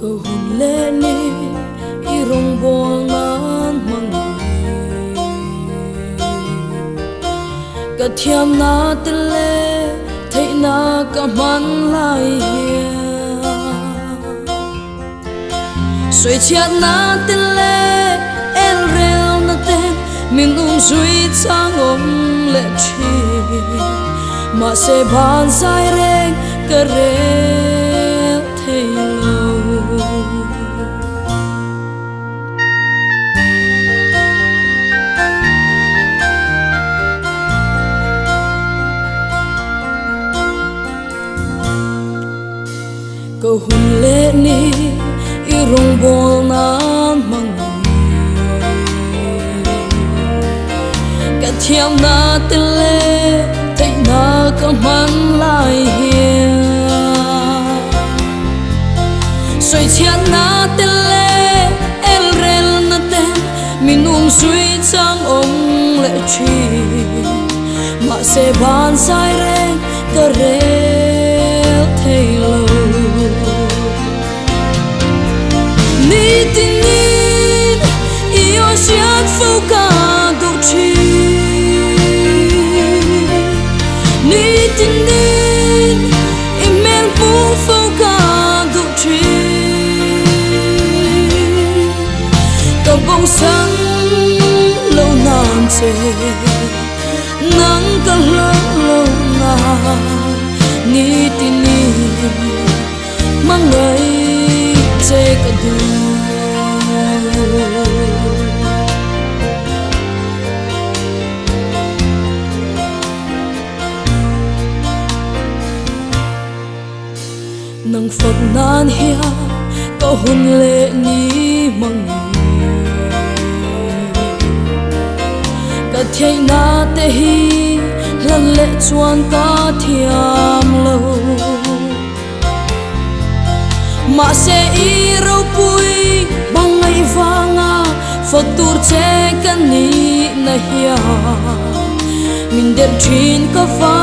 Câu hôn lệ ni irong bongan mangi ka thiam na tele thei na ka man lai soi chiat na tele el rel na ten min zui chang om le chi ma se ban sai reng ka rel thei lo câu hôn lệ ni irong bol nan mangi ka thiam na tele thei na ka man lai hiền soi chiat na tele el rel na ten min suy chang ong le chi ma se ban sai reng ka rel thei lo ni tinin io siat fuka do chi ni tinin imel pu fuka do chi ka bong sang lâu nan che nang ka lâu na ni tinin mang ngai che ka du nang phật nan hia câu hôn lệ ni mang ka thei na te hi lan lệ chuan ka thiam lo ma se i ro pui bang ai vanga phật tur che kan ni na hia min der thin ka va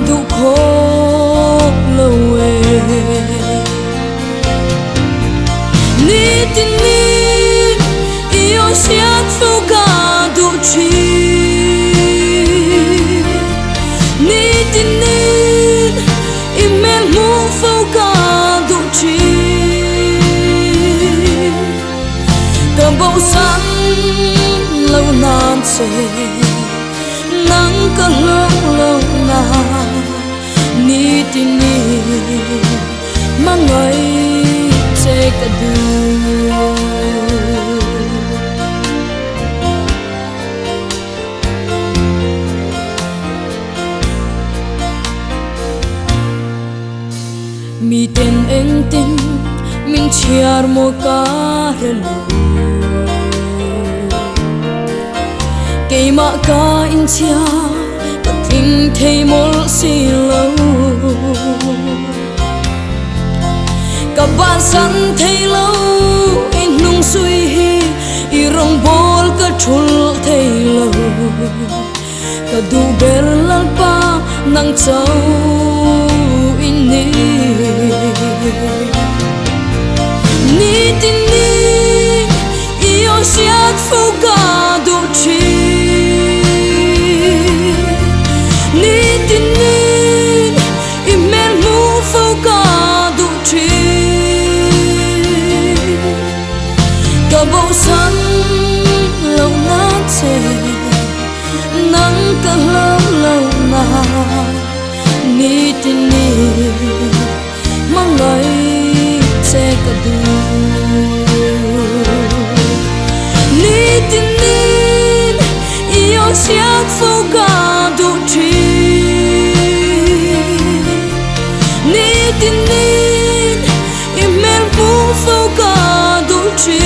du kho lo e ni tin ni io siat fuka du chi ni tin ni imel mu fuka du chi ka bầu san lâu nan se nắng ka lâu na ni tin ni mang ngai che ka du mi tên anh tin mình chiar mo ka relo cây mạ ca in chia ta thình thei mol si lâu cả bạn sẵn thei lâu in nung suy hi i rong bol ka chul thei lâu ka du bel lal pa nang chau in ni ni tin ni io siat fuka do chi ni tin ni imel mu fuka do chi ka bầu san lâu na che nắng ka lâu na ni tin ni mang ngai che ka du ni tin ni io siat fuka do chi ni tin ni imel pu fuka do chi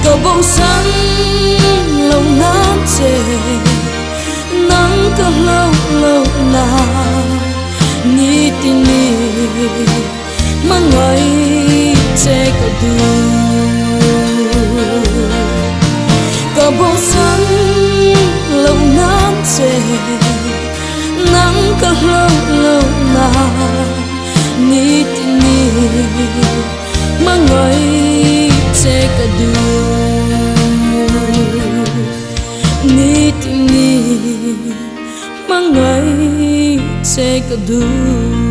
ka bầu san lâu na che nắng ka lâu na ni tin ni mang ngai che ka du ka bầu san lâu na che nắng ka lâu na ni cái du